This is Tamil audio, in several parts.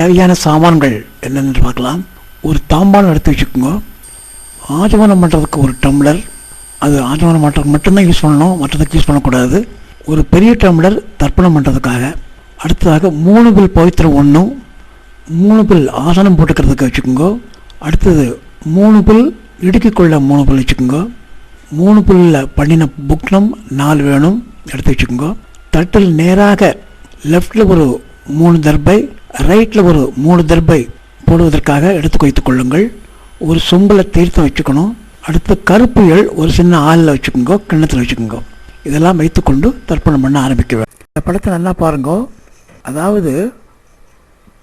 தேவையான சாமான்கள் என்னென்னு பார்க்கலாம். ஒரு தாம்பாளம் எடுத்து வச்சுக்கோங்க. ஆஜமனம் பண்ணுறதுக்கு ஒரு டம்ளர், அது ஆஜமனம் பண்ணுறதுக்கு மட்டும்தான் யூஸ் பண்ணணும், மற்றதுக்கு யூஸ் பண்ணக்கூடாது. ஒரு பெரிய டம்ளர் தர்ப்பணம் பண்ணுறதுக்காக. அடுத்ததாக 3 பில் பவித்திரம் 1, 3 பில் ஆசனம் போட்டுக்கிறதுக்கு வச்சுக்கோங்க. அடுத்தது 3 பில் இடுக்கிக்கொள்ள 3 பில் வச்சுக்கோங்க. 3 பில்லில் பண்ணின புக்னம் 4 வேணும், எடுத்து வச்சுக்கோங்க. தட்டில் நேராக லெஃப்டில் ஒரு 3 தர்பை, ரைட்டில் ஒரு 3 தர்பை போடுவதற்காக எடுத்து வைத்துக் கொள்ளுங்கள். ஒரு சொம்பில் தீர்த்தம் வச்சுக்கணும். அடுத்து கருப்பு எள் ஒரு சின்ன ஆளில் வச்சுக்கோங்க, கிண்ணத்தில் வச்சுக்கோங்க. இதெல்லாம் வைத்துக்கொண்டு தர்ப்பணம் பண்ண ஆரம்பிக்க வேண்டும். இந்த படத்தை நல்லா பாருங்க. அதாவது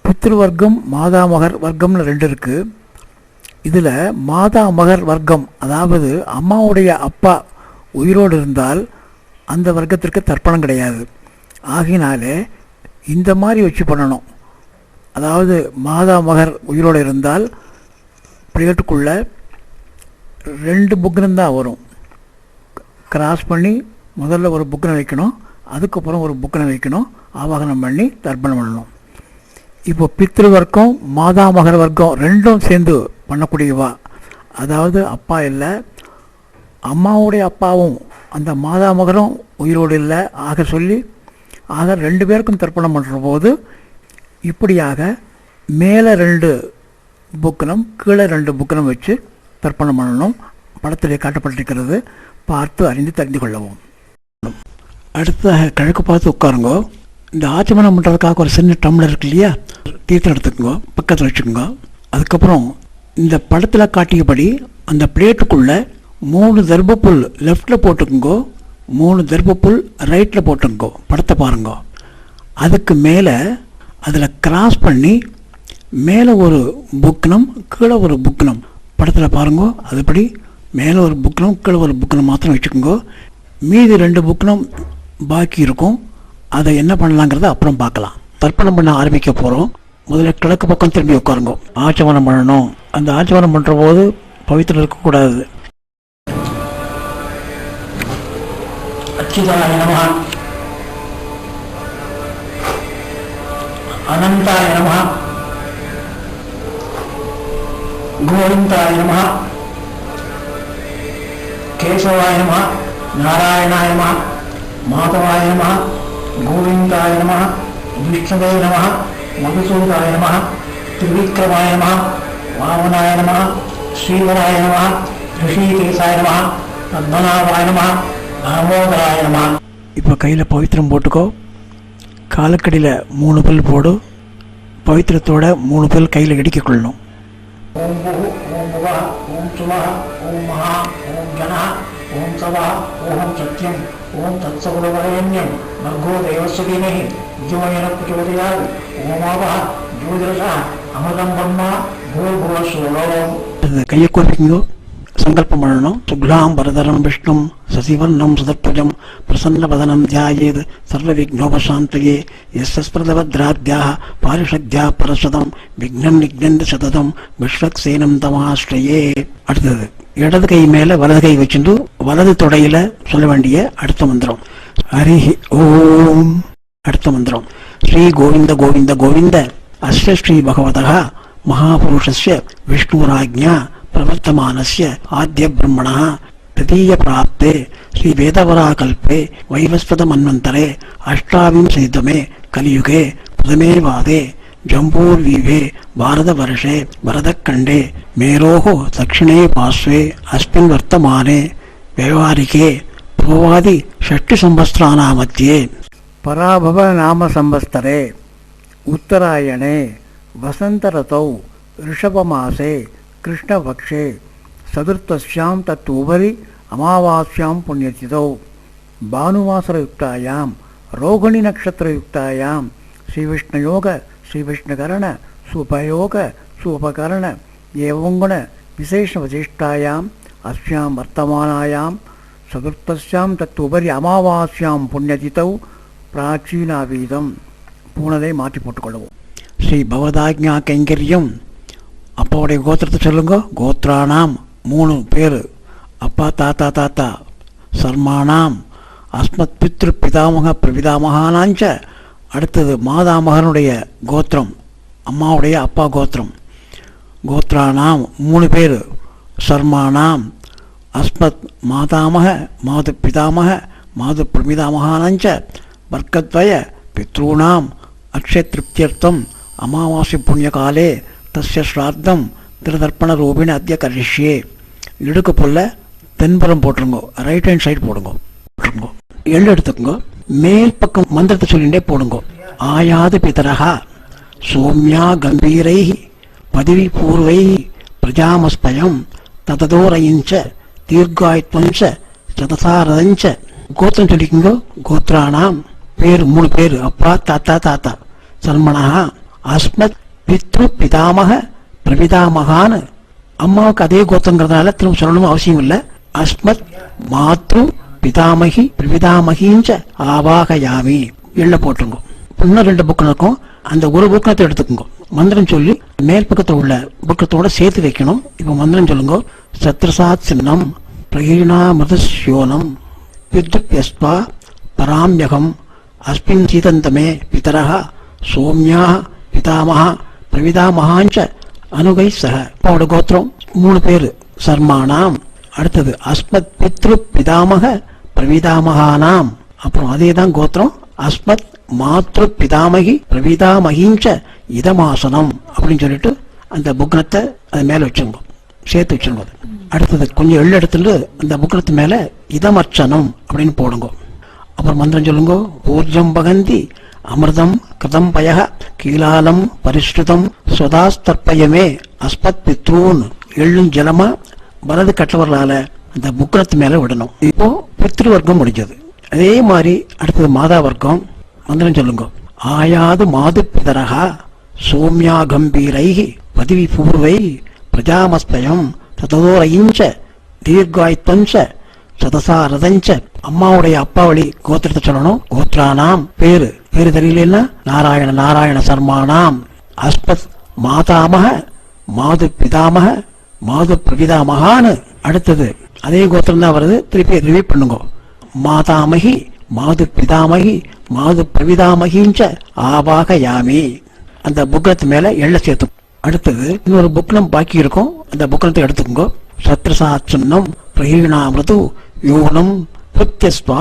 பித்ரு வர்க்கம் மாதாமகர் வர்க்கம்னு 2 இருக்குது. இதில் மாதாமகர் வர்க்கம், அதாவது அம்மாவுடைய அப்பா உயிரோடு இருந்தால் அந்த வர்க்கத்திற்கு தர்ப்பணம் கிடையாது. ஆகினாலே இந்த மாதிரி வச்சு பண்ணணும். அதாவது மாதாமகர் உயிரோடு இருந்தால் பிளேட்டுக்குள்ளே 2 புக்னம் தான் வரும். கிராஸ் பண்ணி முதல்ல ஒரு புக்னம் வைக்கணும், அதுக்கப்புறம் ஒரு புக்னம் வைக்கணும், ஆவாகனம் பண்ணி தர்ப்பணம் பண்ணணும். இப்போ பித்ரு வர்க்கம் மாதாமகர் வர்க்கம் 2ம் சேர்ந்து பண்ணக்கூடியவா. அதாவது அப்பா இல்லை, அம்மாவுடைய அப்பாவும் அந்த மாதாமகரும் உயிரோடு இல்லை ஆக சொல்லி 2 பேருக்கும் தர்ப்பணம் பண்ணுற போது இப்படியாக மேலே 2 புக்கனம் கீழே 2 புக்கனம் வச்சு தர்ப்பணம் பண்ணணும். படத்திலே காட்டப்பட்டிருக்கிறது, பார்த்து அறிந்து தெரிந்து கொள்ளவும். அடுத்ததாக கிழக்கு பார்த்து உட்காருங்க. இந்த ஆச்சமனம் பண்ணுறதுக்காக ஒரு சின்ன டம்ளர் இருக்கு இல்லையா, தீர்த்தம் எடுத்துக்கோங்க, பக்கத்தில் வச்சுக்கோங்க. அதுக்கப்புறம் இந்த படத்தில் காட்டியபடி அந்த பிளேட்டுக்குள்ளே 3 தர்பப்புல் லெஃப்டில் போட்டுக்குங்க, 3 தர்பப்புல் ரைட்டில் போட்டுக்கோ. படத்தை பாருங்க. அதுக்கு மேலே அதில் கிராஸ் பண்ணி மேலே ஒரு புக்னம் கீழே ஒரு புக்னம், படத்தில் பாருங்க. அதுபடி மேலே ஒரு புக்னம் கீழே ஒரு புக்னம் மாத்திரம் வச்சுக்கோங்க. மீதி 2 புக்னம் பாக்கி இருக்கும். அதை என்ன பண்ணலாங்கிறத அப்புறம் பார்க்கலாம். தர்ப்பணம் பண்ண ஆரம்பிக்க போகிறோம். முதல்ல கிழக்கு பக்கம் திரும்பி உட்காருங்க. ஆச்சமனம் பண்ணணும். அந்த ஆச்சமனம் பண்ணுற போது பவித்திரம் இருக்கக்கூடாது. அச்சுதாய நமஹ, அனந்தாய நமஹ, கோவிந்தாய நமஹ, கேசவாய நமஹ, நாராயணாய நமஹ, மாதவாய நமஹ, கோவிந்தாய நமஹ, விஷ்ணவே நமஹ, மதுசூதாய நமஹ, திரிவிக்ரமாய நமஹ, வாமனாய நமஹ, ஸ்ரீவராய நமஹ, ரிஷிகேசாய நமஹ, பத்மநாபாய நமஹ, தாமோதராய நமஹ. இப்போ கையில் பவித்திரம் போட்டுக்கோ. காலக்கடியில் 3 பல் போடு. பவித்திரத்தோட 3 பல் கையில் இடிக்க கொள்ளணும். ஓம் பூ ஓம் புவ ஓம் சுவ ஓம் மகா ஓம் ஜன ஓம் சவ ஓம் சத்யம் ஓம் தத்சகுலவரேண்யம் நர்கோ தேவஸ்ய தீமஹி விஜோயன பிரச்சோதயாத் ஓமாவஹ ஜோதிரசா அமிர்தம் பிரம்மா பூர்புவ ஸ்வரோம். கையை கோர்ப்பிங்கோ. சங்கல்பம் பண்ணணும். சுக்லாம் பரதரம் விஷ்ணும் சசிவர்ணம் சதர்புஜம் பிரசன்னவதனம் தியாயேத் சர்வ விக்னோபசாந்தயே யஸ்ஸ்பிரதவத்ராத்யாः பாரிஷத்யா பரசதம் விக்னம் நிக்னந்த சததம் விஸ்வக்சேனம் தமாஸ்ரயே. அடுத்தது இடது கை மேலே வலது கை வச்சுட்டு வலது தொடையில சொல்ல வேண்டிய அடுத்த மந்திரம் ஹரி ஓம். அடுத்த மந்திரம் ஸ்ரீ கோவிந்த கோவிந்த கோவிந்த அஸ்ய ஸ்ரீ பகவதः மகாபுருஷஸ்ய விஷ்ணுராஜ்ஞா பிரவர்த்தமானஸ்ய ஆத்ய பிரம்மணः तृतीय प्राप्ते श्री वेदवराकल्पे वैवस्वत मन्वन्तरे अष्टाविंशतितमे कलियुगे प्रथमे वादे जम्बूर्वीभे भारतवर्षे भरतखण्डे मेरोः दक्षिणे पार्श्वे अस्मिन् वर्तमाने व्यवहारिके पूर्वादि षष्टिसंवत्सराणां मध्ये पराभव नाम संवत्सरे उत्तरायणे वसन्तऋतौ ऋषभमासे कृष्णपक्षे चतुर्थस्यां तत्तुपरि अमावास्यां पुण्यतिथौ भानुवासरयुक्तायां रोहिणी नक्षत्रयुक्तायां श्रीविष्णुयोग श्रीविष्णुकरण सुपयोग सुपकरण एवं गुण विशेषवशिष्टायाम् अस्यां वर्तमानायां चतुर्थस्यां तत्तुपरि अमावास्यां पुण्यतिथौ प्राचीनावीदं பூனதை மாற்றி போட்டுக்கொள்வோம். ஸ்ரீ பவதாஜ்ஞா கைங்கரியம். அப்பாவுடைய கோத்திரத்தை சொல்லுங்க. கோத்ரானாம் 3 பேர், அப்பா தாத்தா தாத்தா. சர்மானாம் அஸ்மத் பித்ரு பிதாமக பிரபிதாமகானாஞ்ச. அடுத்தது மாதாமகனுடைய கோத்திரம் அம்மாவுடைய அப்பா கோத்திரம். கோத்ரானாம் 3 பேர். சர்மானாம் அஸ்மத் மாதாமக மாது பிதாமக மாது பிரமிதாமகானஞ்ச வர்க்கத்வய பித்ருணாம் அக்ஷய திருப்தியர்த்தம் அமாவாசை புண்ணியகாலே தஸ்ய ஸ்ராத்தம் திருதர்ப்பண ரூபிணி அத்திய கரிஷ்யே. இடுக்கு போல தென்புறம் போட்டுருங்கோ, ரைட் ஹேண்ட் சைடு போடுங்க. எள்ளு எடுத்துக்கோங்க, மேல் பக்கம் மந்திரத்தை சொல்லிகிட்டே போடுங்க. ஆயாது பிதரஹா சோம்யா கம்பீரை பதவி பூர்வை பிரஜாமஸ்பயம் தததோரயிஞ்ச தீர்காயுத்வஞ்ச சதசாரதஞ்ச. கோத்திரம் சொல்லிக்கோங்க. கோத்ரானாம் பேர் 3 பேர், அப்பா தாத்தா தாத்தா. சர்மணா அஸ்மத் பித்ரு பிதாமக பிரபிதாமகான்னு. அம்மாவுக்கு அதே கோத்திரங்கிறதுனால திரும்ப சொல்லணும் அவசியம் இல்லை. அஸ்மத் மாத்ரு பிதாமகி பிரபிதாமகிஞ்ச ஆவாகயாமி. எள்ள போட்டுருங்க. இன்னும் 2 புக்கம் இருக்கும், அந்த ஒரு புக்கத்தை எடுத்துக்கோங்க. மந்திரம் சொல்லி மேல் பக்கத்தில் உள்ள புக்கத்தோட சேர்த்து வைக்கணும். இப்போ மந்திரம் சொல்லுங்க. சத்ரசாத் சின்னம் பிரகீணாமிருதஸ்யோனம் வித்யுப்யஸ்வா பராம்யகம் அஸ்மின் சீதந்தமே பிதரஹ சோம்யா பிதாமஹா பிரவிதாமகாஞ்ச அனுகை சக. அவரோட கோத்திரம் 3 பேர். சர்மானாம். அடுத்தது அஸ்மத் பித்ரு பிதாமக பிரவிதாமகானாம். அப்புறம் அதே தான் கோத்திரம். அஸ்மத் மாத்ரு பிதாமகி பிரவிதாமகிஞ்ச இதமாசனம் அப்படின்னு சொல்லிட்டு அந்த புக்னத்தை அது மேல வச்சுங்க, சேர்த்து வச்சுங்க. அடுத்தது கொஞ்சம் எள்ளு எடுத்துட்டு அந்த புக்னத்து மேல இதமர்ச்சனம் அப்படின்னு போடுங்க. அப்புறம் மந்திரம் சொல்லுங்க. ஊர்ஜம் பகந்தி அமிர்தம் கிருதம் பய கீழாலம் பரிஷ்டுதம் ஸ்வதாஸ்தர்ப்பயமே அஸ்மத் பித்ரூன். எள்ளும் ஜலமா வலது கட்டவர்களால அந்த புக்னத்து மேல விடணும். இப்போ பித்ரு வர்க்கம் முடிஞ்சது. அதே மாதிரி அடுத்தது மாதா வர்க்கம். மந்திரம் சொல்லுங்க. ஆயாது மாது பிதரஹா சோம்யா கம்பீரை பதவி பூர்வை பிரஜாமஸ்பயம் ததோரயிஞ்ச தீர்காயுத்வஞ்ச சதசாரதஞ்ச. அம்மாவுடைய அப்பா வழி கோத்திரத்தை சொல்லணும். கோத்ரானாம் பேரு தெரியலன்னா நாராயண நாராயண சர்மானாம் அஸ்மத் மாதாமக மாது பிதாமக மாது பிரபிதாமகான்னு. அடுத்தது அதே கோத்திரம் தான் வருது, திருப்பி ரிவைவ் பண்ணுங்க. மாதாமகி மாது பிதாமகி மாது பிரவிதாமகிஞ்ச ஆவாகயாமி. அந்த புக்னத்து மேல எள்ள சேர்த்து. அடுத்தது இன்னொரு புக்னம் பாக்கி இருக்கும், அந்த புக்னத்தை எடுத்துக்கோங்க. சத்ரசாட்சன்னம் பிரகீணாமிருது யோனம் பிரத்யஸ்வா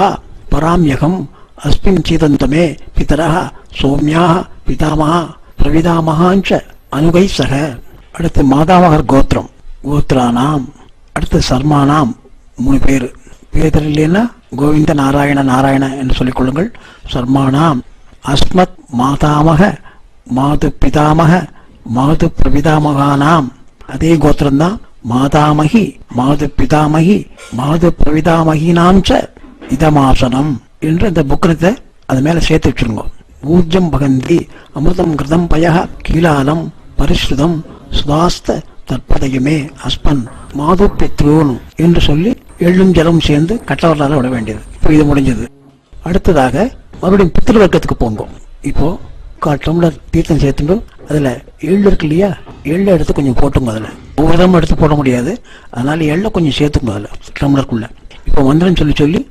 பராம்யகம் அஸ்மின் சீதந்தமே பிதரஹ சோம்யா பிதாமஹா பிரவிதாமகாஞ்ச அனுகை சக. அடுத்து மாதாமகர் கோத்திரம். கோத்ரானாம். அடுத்து சர்மானாம் 3 பேர். பேர் இல்லைன்னா கோவிந்த நாராயண நாராயண என்று சொல்லிக் கொள்ளுங்கள். சர்மானாம் அஸ்மத் மாதாமக மாது பிதாமக மாது பிரபிதாமகானாம். அதே கோத்திரம்தான். மாதாமகி மாது பிதாமகி மாது பிரவிதாமகினாம்ச இதமாசனம் என்று இந்த புக்கனத்தை அது மேல சேர்த்து வச்சிருங்க. ஊர்ஜம் பகந்தி அமிர்தம் கிருதம் பய கீழாலம் பரிஷ்ருதம் சுதாஸ்த தற்பதையுமே அஸ்மன் மாது பித்ரூன் என்று சொல்லி எள்ளும் ஜலம் சேர்ந்து கட்டவர்களால் விட வேண்டியது. இப்போ இது முடிஞ்சது. அடுத்ததாக மறுபடியும் பித்திரு வர்க்கத்துக்கு போங்க. இப்போ 1/4 டம்ளர் தீர்த்தம் சேர்த்துட்டு அதுல எள்ளு இருக்கு இல்லையா, எள்ளை எடுத்து கொஞ்சம் போட்டுங்க. அதுல ஒவ்வொரு தரம் எடுத்து போட முடியாது, அதனால எள்ளை கொஞ்சம் சேர்த்துங்க அதுல டம்ளருக்குள்ள. இப்போ மந்திரம் சொல்லி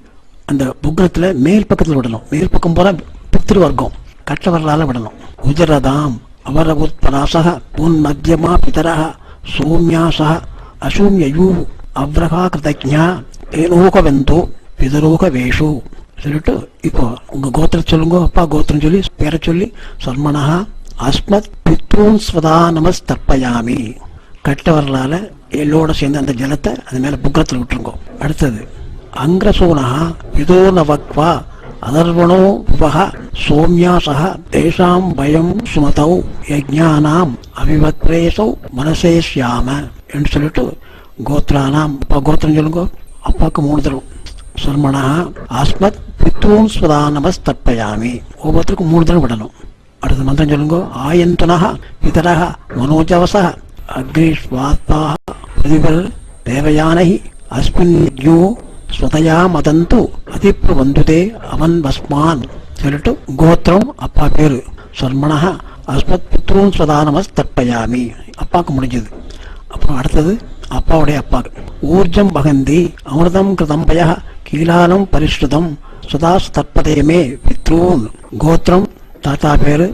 அந்த புக்னத்துல மேல் பக்கத்தில் விடணும். மேல் பக்கம் போல பித்திரு வர்க்கம் கட்டவர்களால விடணும். உஜரதாம் அவர உத்பராசக புன் மத்தியமா பிதரஹ சோம்யாசக அசூம்யயூ அவ்ரகா கிருதஜ்ஞா ஏனோகவெந்தோ பிதரோக வேஷு சொல்லிட்டு இப்போ உங்க கோத்திரம் சொல்லுங்க. அப்பா கோத்திரம் சொல்லி பேரை சொல்லி சர்மணா அஸ்மத் பித்ரூன் ஸ்வதா நமஸ்தர்ப்பயாமி. கட்டவர்களால எல்லோட சேர்ந்து அந்த ஜலத்தை அது மேல புக்கத்தில் விட்டுருங்க. அடுத்தது அங்கிரசோனா இதோ நவக்வா அதர்வணோ விவஹ சோம்யாசக தேசாம் பயம் சுமதௌ யஜ்ஞானாம் அவிவத்ரேசௌ மனசேஷ்யாம என்று சொல்லிட்டு கோத்ரானாம். அப்பா கோத்திரம் சொல்லுங்க. அப்பாவுக்கு 3 தடவை. சர்மணா அஸ்மத் பித்ரூன் ஸ்வதா நமஸ்தர்ப்பயாமி. ஒவ்வொருத்தருக்கும் 3 தடவை விடணும். அடுத்த மந்திரம் சொல்லுங்க. ஆயந்தனஹ பிதரஹ மனோஜவசஹ அக்னிஸ்வாத்பாஹ பிருதிவர் தேவயானஹி அஸ்மின் யஜ்ஞோ ஸ்வதயா மதந்து அதிப்பு வந்துதே அவன் பஸ்மான் சொல்லிட்டு கோத்திரம் அப்பா பேரு சர்மணஹ அஸ்மத் பித்ரூன் ஸ்வதா நமஸ்தர்ப்பயாமி. அப்பாவுக்கு முடிஞ்சது. அப்புறம் அடுத்தது அப்பாவுடைய அப்பா. ஊர்ஜம் பகந்தி அமிர்தம் கிருதம் பய கீழாலம் பரிஷ்ருதம் சுதாஸ் தற்பதயமே பித்ரூன். கோத்திரம் தாத்தா பேரு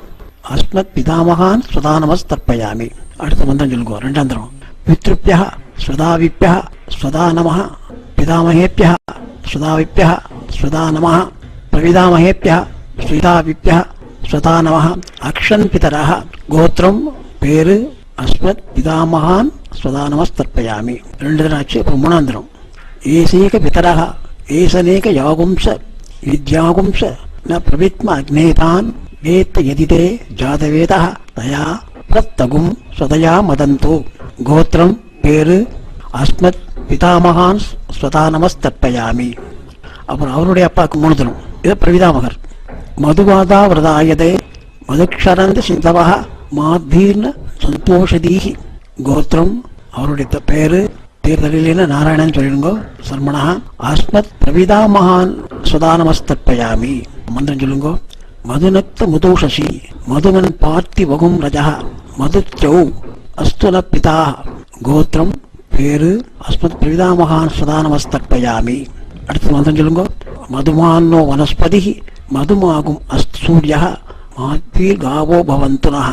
அஸ்மத் பிதாமகான் ஸ்வதா நமஸ்தர்ப்பயாமி. அடுத்த மந்திரம் சொல்லுங்க, ரெண்டாம் தரம். பித்ருப்யா ஸ்வதாவிப்யா ஸ்வதா நமஹ, பிதாமகேப்யா ஸ்வதாவிப்யா ஸ்வதா நமஹ, பிரவிதாமகேப்யா ஸ்வதாவிப்யா ஸ்வதா நமஹ, அக்ஷன் பிதரஹ, கோத்திரம் பேரு அஸ்மத் பிதாமகான் ஸ்வதா நமஸ்தர்ப்பயாமி. ரெண்டு தரம் ஆச்சு. இப்போ மூணாம் தரம். ஏசேக பிதரஹ ஏசனேக யாகும்ச வித்யாகும்ச ந பிரவித்ம அக்னேதான் வேத்த யதிதே ஜாதவேதः தயா பிரத்தகும் ஸ்வதயா மதந்து, கோத்திரம் பேரு அஸ்மத் பிதாமகான் ஸ்வதா நமஸ்தர்ப்பயாமி. அப்புறம் அவருடைய அப்பாவுக்கு மூணு தரம். இது பிரவிதாமகர். மதுவாதா விரதாயதே மதுக்ஷரந்த சிந்தவः மாத்தீர்ண சந்தோஷதீஹி, கோத்திரம் அவருடைய பேரு தீர்த்தலின நாராயணன் சொல்லிடுங்க. சர்மணா அஸ்மத் பிரவிதாமகான் ஸ்வதா நமஸ்தர்ப்பயாமி. மந்திரம் சொல்லுங்க. மதுநக்த முதோஷசி மதுமன் பார்த்தி வகும் ரஜா மதுச்சௌ அஸ்துல பிதா, கோத்திரம் பேரு அஸ்மத் பிரவிதாமகான் ஸ்வதா நமஸ்தர்ப்பயாமி. அடுத்த மந்திரம் சொல்லுங்க. மதுமானோ வனஸ்பதி மதுமாகும் அஸ்து சூரிய மாத்தீர் காவோ பவந்துனः,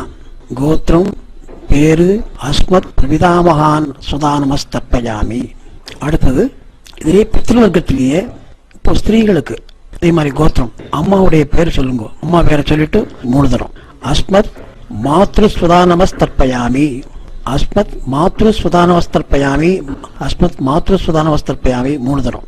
கோத்திரம் பேரு அஸ்மத் பிரவிதாமகான் ஸ்வதா நமஸ்தர்ப்பயாமி. அடுத்தது இதே பித்ருவர்க்கத்திலேயே இப்போ ஸ்திரீகளுக்கு அதே மாதிரி கோத்திரம் அம்மாவுடைய பேர் சொல்லுங்க. அம்மா பேரை சொல்லிட்டு மூணு தரம். அஸ்மத் மாத்ரு ஸ்வதா நமஸ்தர்ப்பயாமி, அஸ்மத் மாத்ரு ஸ்வதா நமஸ்தர்ப்பயாமி, அஸ்மத் மாத்ரு ஸ்வதா நமஸ்தர்ப்பயாமி மூணு தரம்.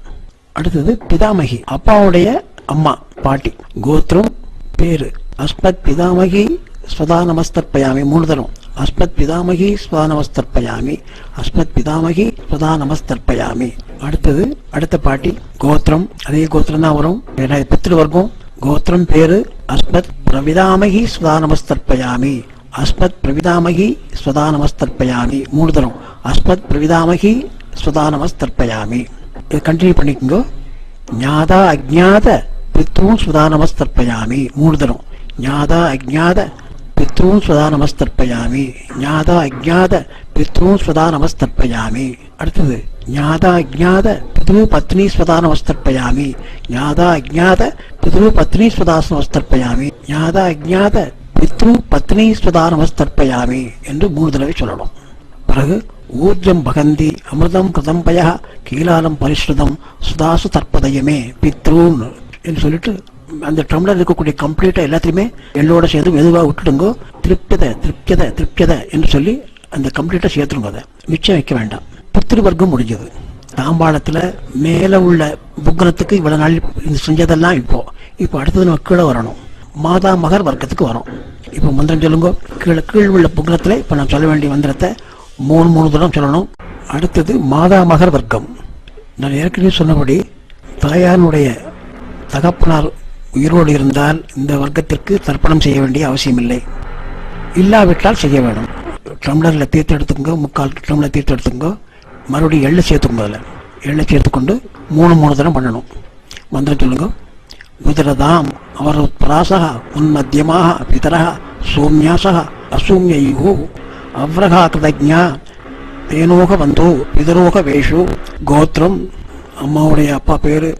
அடுத்தது பிதாமகி அப்பாவுடைய அம்மா பாட்டி, கோத்திரம் பேரு அஸ்மத் பிதாமகி ஸ்வதா நமஸ்தர்ப்பயாமி மூணு தரம். அஸ்மத் பிதாமகி ஸ்வதா நமஸ்தர்ப்பயாமி, அஸ்மத் பிதாமகி ஸ்வதா நமஸ்தர்ப்பயாமி. அடுத்தது அடுத்த பாட்டி கோத்திரம் அதே கோத்திரம் தான் வரும், பித்ருவர்க்கம். கோத்திரம் பேரு அஸ்மத் பிரவிதாமகி ஸ்வதா நமஸ்தர்ப்பயாமி, அஸ்மத் பிரவிதாமகி ஸ்வதா நமஸ்தர்ப்பயாமி மூணு தரம். அஸ்மத் பிரவிதாமகி ஸ்வதா நமஸ்தர்ப்பயாமி. இது கண்டினியூ பண்ணிக்கோங்க. ஞாதா அஜ்ஞாத பித்ருன் ஸ்வதா நமஸ்தர்ப்பயாமி மூணு தரம். ஞாதா அஜ்ஞாத பித்ருன் ஸ்வதா நமஸ்தர்ப்பயாமி, ஞாதா அஜ்ஞாத பித்ருன் ஸ்வதா நமஸ்தர்ப்பயாமி. அடுத்தது ஞாதா அஜ்ஞாத பித்ரு பத்னி ஸ்வதா நமஸ்தர்ப்பயாமி, ஞாதா அஜ்ஞாத பித்ரு பத்னி ஸ்வதா நமஸ்தர்ப்பயாமி, ஞாதா அஜ்ஞாத பித்ரு பத்னி ஸ்வதா நமஸ்தர்ப்பயாமி என்று மூணு தடவை சொல்லணும். பிறகு ஊர்ஜம் பகந்தி அமிர்தம் கிருதம்பய கீலாலம் பரிஸ்ருதம் சுதாசு தற்பதயமே பித்ரூன் என்று சொல்லிட்டு அந்த டம்ளர் இருக்கக்கூடிய கம்ப்ளீட்டா எல்லாத்தையுமே எள்ளோட சேர்த்து மெதுவாக விட்டுடுங்க. திருப்தியத திருப்தியத திருப்தியத என்று சொல்லி அந்த கம்ப்ளீட்டா சேர்த்துருங்க. அதை மிச்சம் வைக்க வேண்டாம். பித்ருவர்க்கம் முடிஞ்சது. தாம்பாளத்துல மேல உள்ள புக்கனத்துக்கு இவ்வளவு நாள் செஞ்சதெல்லாம் இப்போ அடுத்தது நம்ம கீழே வரணும். மாதா மகர் வர்க்கத்துக்கு வரும். இப்போ மந்திரம் சொல்லுங்க. கீழ் உள்ள புக்கனத்துல இப்ப நான் சொல்ல வேண்டிய மந்திரத்தை மூணு தூரம் சொல்லணும். அடுத்தது மாதா மகர் வர்க்கம். நான் ஏற்கனவே சொன்னபடி தாயாருடைய தகப்பனார் உயிரோடு இருந்தால் இந்த வர்க்கத்திற்கு தர்ப்பணம் செய்ய வேண்டிய அவசியம் இல்லை. இல்லாவிட்டால் செய்ய வேண்டும். டம்ளர்ல தீர்த்து எடுத்துக்கோ, முக்கால் டம்ளர் தீர்த்து எடுத்துக்கோ, மறுபடியும் எள்ளு சேர்த்துக்கோங்க. அதில் எள்ளை சேர்த்துக்கொண்டு மூணு தரம் பண்ணணும். மந்திரம் சொல்லுங்க. குதிரதாம் அவர் பராசக உன்மத்தியமாக பிதரக சோம்யாசக அசூமியோ அவ்ரகா கிருதஜா தேனோக வந்தோ பிதரோக வேஷு, கோத்திரம் அம்மாவுடைய அப்பா பேரு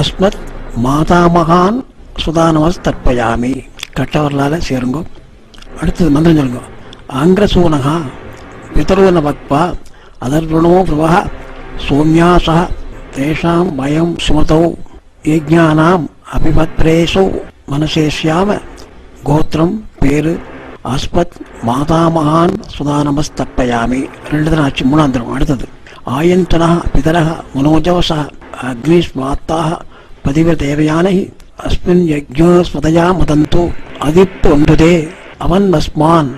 அஸ்மத் மாதாமகான் சுதா நமஸ்தர்ப்பயாமி. கட்டவர்களால சேருங்க. அடுத்தது மந்திரம் சொல்லுங்க. அங்கிரசூனகா பிதரோன பக்வா அதர்வணோ பிரவஹ சோம்யாசா தேஷாம் பயம் சுமதௌ யஜ்ஞானாம் அபிபத்ரேசௌ மனசேஷ்யாம, கோத்திரம் பேரு அஸ்மத் மாதாமகான் சுதா நமஸ்தர்ப்பயாமி ரெண்டு தரம் ஆச்சு. மூணாம் தரம். அடுத்தது ஆயந்தனா பிதரக மனோஜவச அக்னிஸ்வாத்தாக பதிவ தேவயானை அஸ்மின் யஜ்ஞோ ஸ்வதயா மதந்தோ அதிப்து ஒன்பதே அவன் மஸ்மான்,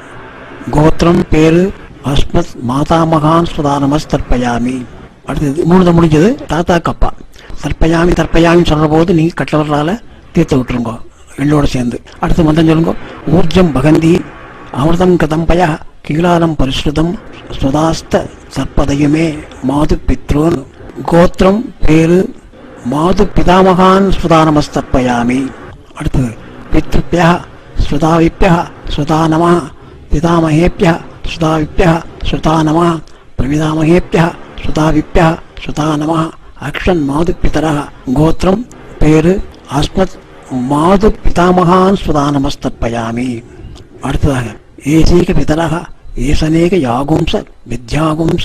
கோத்திரம் பேரு அஸ்மத் மாதாமகான் ஸ்வதா நமஸ்தர்ப்பயாமி. அடுத்தது மூணு தரம் முடிஞ்சது. தாத்தா கப்பா தர்ப்பயாமி தர்ப்பயாமின்னு சொல்ற போது நீங்க கட்டவர்களால தீர்த்து விட்டுருங்க எள்ளோட சேர்ந்து. அடுத்த மந்திரம் சொல்லுங்க. ஊர்ஜம் பகந்தி அமிர்தம் கதம்பய கீலாலம் பரிஸ்ருதம் ஸ்வதாஸ்த சர்ப்பதயமே மாது பித்ரோன், கோத்திரம் பேரு மாது பிதாமகான் ஸ்வதா நமஸ்தர்ப்பயாமி. அடுத்தது பித்ருப்யா ஸ்வதாவிப்யா ஸ்வதா நம, பிதாமகேப்யா ஸ்வதாவிப்யா ஸ்வதா நம, பிரவிதாமகேப்யா ஸ்வதாவிப்யா ஸ்வதா நம, அக்ஷன் மாது பிதரः, கோத்திரம் பேரு அஸ்மத் மாது பிதாமகான் ஸ்வதா நமஸ்தர்ப்பயாமி. அடுத்ததாக ஏசேக பிதரஹ ஏசனேக யாகும்ச வித்யாகும்ச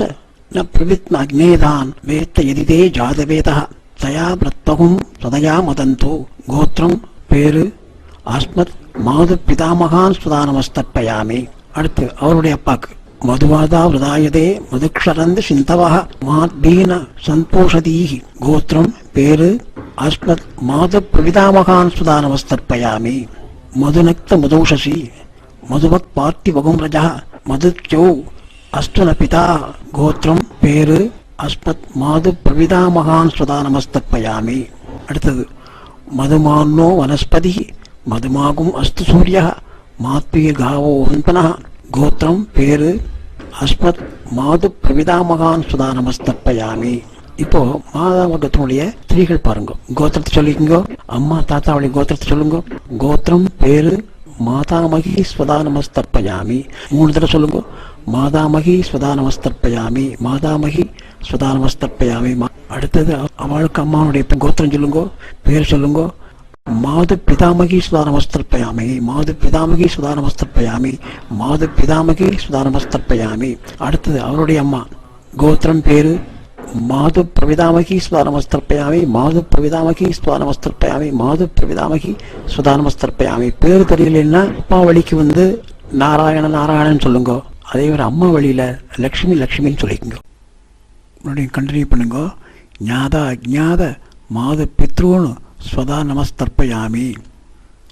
ந பிரவித்ன அக்னேதான் வேத்த எதிதே ஜாதவேதஹ தயா பிரத்வகும் சதயா மதந்தோ. கோத்திரம் பேரு அஸ்மத் மாது பிதாமகான் சுதானமஸ்தர்ப்பயாமி. அடுத்து அவருடைய அப்பாக்கு மதுவாதா விரதாயதே மதுக்ஷரந்து சிந்தவஹ மாத்பீன சந்தோஷதீஹி. கோத்திரம் பேரு அஸ்மத் மாது பிரவிதாமகான் சுதானமஸ்தர்ப்பயாமி. மதுநக்த மதோஷசி மதுவக் பார்த்தி வகும்ரஜா மதுச்சௌ அஸ்துன பிதா. கோத்திரம் பேரு அஸ்மத் மாது பிரவிதாமகான் சுதானமஸ்தர்ப்பயாமி. அடுத்தது மதுமான்னோ வனஸ்பதி மதுமாகும் அஸ்து சூரிய மாத்வீர்காவோ வன்பன. கோத்திரம் பேரு அஸ்மத் மாது பிரவிதாமகான் சுதானமஸ்தர்ப்பயாமி. இப்போ மாதாமகத்தினுடைய ஸ்திரீகள் பாருங்க. கோத்திரத்தை சொல்லிக்கோங்க. அம்மா தாத்தாவுடைய கோத்திரத்தை சொல்லுங்க. கோத்திரம் பேரு மாதாமகி ஸ்வதானமஸ்தர்ப்பயாமி. 3 தடவை சொல்லுங்க. மாதாமகி ஸ்வதானமஸ்தர்ப்பயாமி, மாதாமகி ஸ்வதானமஸ்தர்ப்பயாமி. அடுத்தது அவளுக்கு அம்மாவுடைய கோத்திரம் சொல்லுங்க, பேர் சொல்லுங்க. மாது பிதாமகி சுதானமஸ்தர்ப்பயாமி, மாது பிதாமகி சுதானமஸ்தர்ப்பயாமி, மாது பிதாமகி சுதானமஸ்தர்ப்பயாமி. அடுத்தது அவருடைய அம்மா கோத்திரம் பேரு மாது பிரவிதாமகி சுதானமஸ்தர்ப்பயாமி, மாது பிரவிதாமகி சுதானமஸ்தர்ப்பயாமி, மாது பிரவிதாமகி சுதானமஸ்தர்ப்பயாமி. பேரு தெரியலன்னா அப்பா வழிக்கு வந்து நாராயணன் நாராயணன் சொல்லுங்க. அதே ஒரு அம்மா வழியில லக்ஷ்மி லக்ஷ்மின்னு சொல்லிக்கோங்க. மறுபடியும் கண்டினியூ பண்ணுங்க. ஞாதா அஜ்ஞாத மாது பித்ருன்னு ஸ்வதா நமஸ்தர்ப்பயாமி,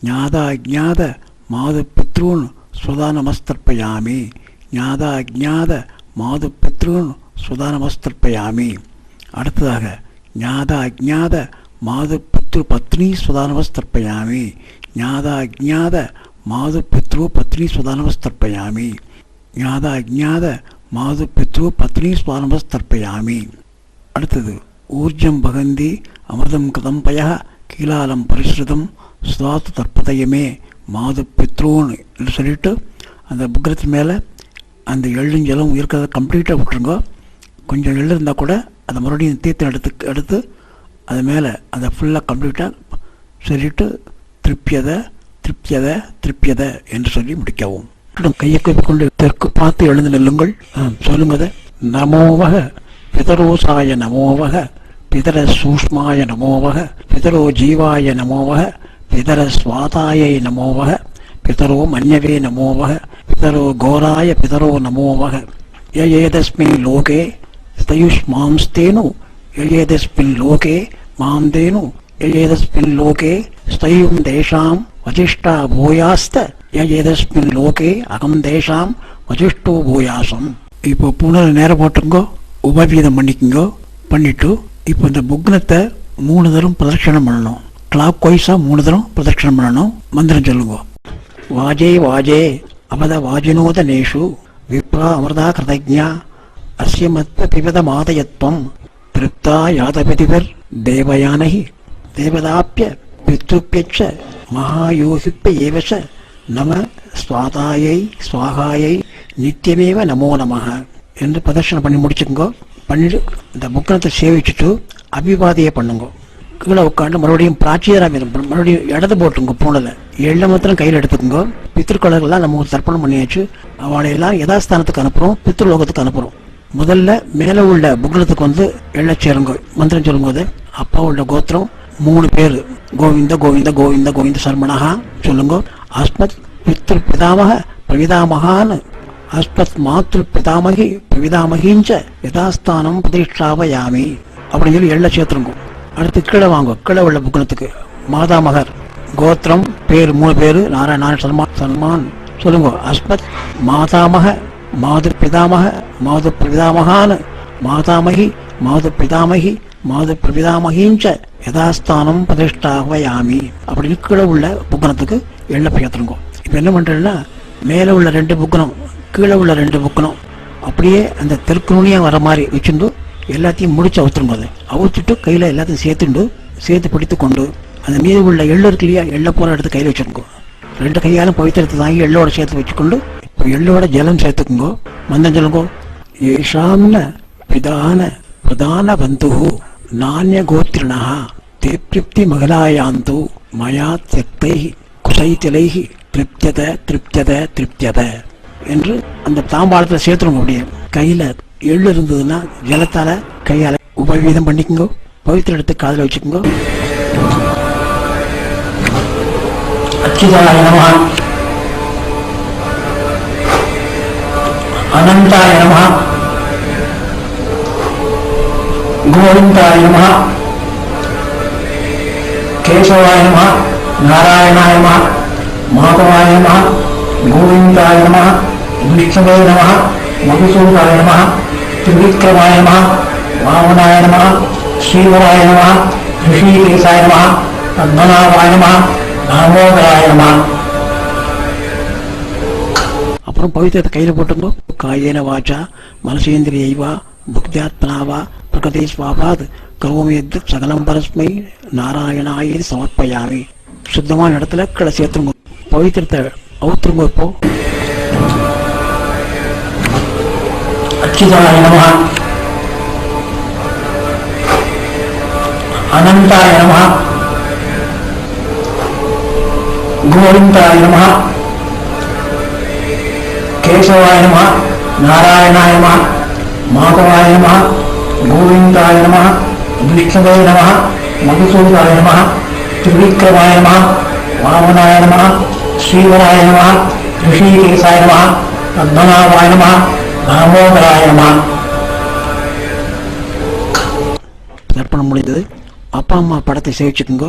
ஞாதா அஜ்ஞாத மாது பித்ருன்னு ஸ்வதா நமஸ்தர்ப்பயாமி, ஞாதா அஜ்ஞாத மாது பித்ருன்னு ஸ்வதா நமஸ்தர்ப்பயாமி. அடுத்ததாக ஞாதா அஜ்ஞாத மாது பித்ரு பத்னி ஸ்வதா நமஸ்தர்ப்பயாமி, ஞாதா அஜ்ஞாத மாது பித்ரு பத்னி ஸ்வதா நமஸ்தர்ப்பயாமி, ஞாதா அஜ்ஞாத மாது பித்ரு பத்னி ஸ்வதா நமஸ்தர்ப்பயாமி. அடுத்தது ஊர்ஜம் பகந்தி அமிர்தம் கிருதம் பய கீழாலம் பரிசுதம் சுவாத்து தற்பதயமே மாது பித்ருன்னு என்று சொல்லிட்டு அந்த புக்கிரத்து மேலே அந்த எள்ளும் ஜலம் இருக்கிறத கம்ப்ளீட்டாக விட்டுருங்க. கொஞ்சம் எள்ளு இருந்தால் கூட அதை மறுபடியும் தீர்த்தம் எடுத்து அது மேலே அதை ஃபுல்லாக கம்ப்ளீட்டாக சொல்லிட்டு திருப்பியதை திருப்பியதை திருப்பியதை என்று சொல்லி முடிக்கவும். கையை கொண்டு தெற்கு பார்த்து எழுந்து நெல்லுங்கள். சொல்லுங்க. நமோவக பிதரோசாய நமோவக பிதர சூஷ்மாய நமோவக பிதரோ ஜீவாய நமோவக பிதர ஸ்வாதாயை நமோவக பிதரோ மன்யவே நமோவக பிதரோ கோராய பிதரோ நமோவக. யேதஸ்மின் லோகே ஸ்தயுஷ்மாம்ஸ்தேனு யேதஸ்மின் லோகே மாம்தேனு யேதஸ்மின் லோகே ஸ்தயும் தேஷாம் வசிஷ்டா பூயாஸ்த யேதஸ்மின் லோகே அகம் தேஷாம் வசிஷ்டோ பூயாசம். இப்போ புனர நேரம் போட்டுங்கோ, உபவீதம் பண்ணிக்கோங்க. பண்ணிட்டு இப்போ இந்த புக்னத்தை 3 தரம் பிரதட்சணம் பண்ணணும். கிளாக் வைஸா 3 தரம் பிரதட்சணம் பண்ணணும். மந்திரம் சொல்லுங்க. வாஜே வாஜே அபத வாஜினோத நேஷு விப்ரா அமிர்தா கிருதஜ்ஞா அஸ்ய மத்வ பிபத மாதயத்வம் திருப்தா யாதபதிவர் தேவயானஹி தேவதாப்பிய பித்ருப்யச்ச மகாயோகிப்ப ஏவச நம ஸ்வாதாயை ஸ்வாகாயை நித்தியமேவ நமோ நமக என்று பிரதர்ஷனம் பண்ணி முடிச்சுக்கோங்க. பண்ணிட்டு இந்த புக்கனத்தை சேவிச்சுட்டு அபிவாதியை பண்ணுங்க. கீழே உட்காந்து மறுபடியும் பிராச்சியராக மறுபடியும் இடது போட்டுங்க. பூனில் எள்ள மாத்திரம் கையில் எடுத்துக்கோங்க. பித்ருக்கொலர்கள்லாம் நம்ம தர்ப்பணம் பண்ணியாச்சு. அவளை எல்லாம் யதாஸ்தானத்துக்கு அனுப்புகிறோம், பித்ருலோகத்துக்கு அனுப்புகிறோம். முதல்ல மேலே உள்ள புக்னத்துக்கு வந்து எள்ள சேருங்க. மந்திரம் சொல்லும்போது அப்பாவோட கோத்திரம் 3 பேர் கோவிந்த கோவிந்த கோவிந்த கோவிந்த சர்மணஹா சொல்லுங்க. அஸ்மத் பித்ரு பிதாமக பிரவிதாமகான்னு அஸ்மத் மாத்ரு பிதாமகி பிரவிதாமகிஞ்ச யதாஸ்தானம் பிரதிஷ்டாவயாமி அப்படின்னு சொல்லி எள்ள சேர்த்துருங்க. அடுத்து கீழே வாங்க. கீழே உள்ள புக்கணத்துக்கு மாதாமகர் கோத்திரம் பேர் 3 பேர் நாராயண சல்மான் சொல்லுங்க. அஸ்மத் மாதாமக மாது பிதாமக மாது பிரவிதாமகான்னு மாதாமகி மாது பிதாமகி மாது பிரவிதாமகிஞ்ச யதாஸ்தானம் பிரதிஷ்டாவயாமி அப்படின்னு கீழே உள்ள புக்கணத்துக்கு எள்ள சேர்த்துருங்க. இப்போ என்ன பண்ணுறேன்னா மேலே உள்ள 2 புக்கணம் கீழே உள்ள 2 புக்கணம் அப்படியே அந்த தெற்கு நுனியாக வர மாதிரி வச்சுட்டு எல்லாத்தையும் முடிச்சு அவுத்துருங்க. அதை அவுத்துட்டு கையில் எல்லாத்தையும் சேர்த்து பிடித்து கொண்டு அந்த மீது உள்ள எள்ளு இருக்கு இல்லையா, எள்ள போகிற எடுத்து கையில் வச்சுருக்கோ. 2 கையாலும் பவித்திரத்தை தாங்கி எள்ளோட சேர்த்து வச்சுக்கொண்டு இப்போ எள்ளோட ஜலம் சேர்த்துக்குங்கோ. மந்தம் சொல்லுங்கோ. ஏஷாம்ன பிதான பிரதான பந்து நானிய கோத்திரிணா தே பிருப்தி மகளாயாந்து மயா தியக்தை குசைத்திலை திருப்தியத திருப்தியத திருப்தியத என்று அந்த தாம்பாளத்தில் சேர்த்துருங்க. அப்படியே கையில் எள்ளு இருந்ததுன்னா ஜலத்தால் கையால் உபவீதம் பண்ணிக்கோங்க. பவித்திர எடுத்து காதில் வச்சுக்கோங்க. அச்சுதாய நம, அனந்தாய நம, கோவிந்தாய நம, கேசவாய நம, நாராயணாய நம, மாதவாய நம, கோவிந்தாய நம, விஷ்ணுவே நம, மதுசூதாய நம, திரிவிக்ரமாய நம, வாமனாய நம, ஸ்ரீவராய நம, ரிஷிகேசாய நம, பத்மநாபாய நம, தாமோதராய நம. அப்புறம் பவித்திரத்தை கையில் போட்டுங்க. காயேன வாச்சா மனசேந்திரியைவா புக்தியாத்மனாவா பிரகதே ஸ்வாபாத் கரோமி யத் சகலம் பரஸ்மை நாராயணாய சமர்ப்பயாமி. சுத்தமான இடத்துல கீழே சேர்த்துருங்க. பவித்திரத்தை அவுத்துருங்க. இப்போ அச்சுதாய நம, அனந்தாய நம, கோவிந்தாய நம, கேசவாய நம, நாராயணாய நம, மாதவாய நம, கோவிந்தாய நம, விஷ்ணுவே நம, மதுசூதாய நம, திரிவிக்ரமாய நம, வாமனாய நம, ஸ்ரீவராய நம, ரிஷிகேசாய நம, பத்மநாபாய நம, தாமோதராய நம. தர்ப்பணம் முடிந்தது. அப்பா அம்மா படத்தை சேவிச்சுக்குங்க.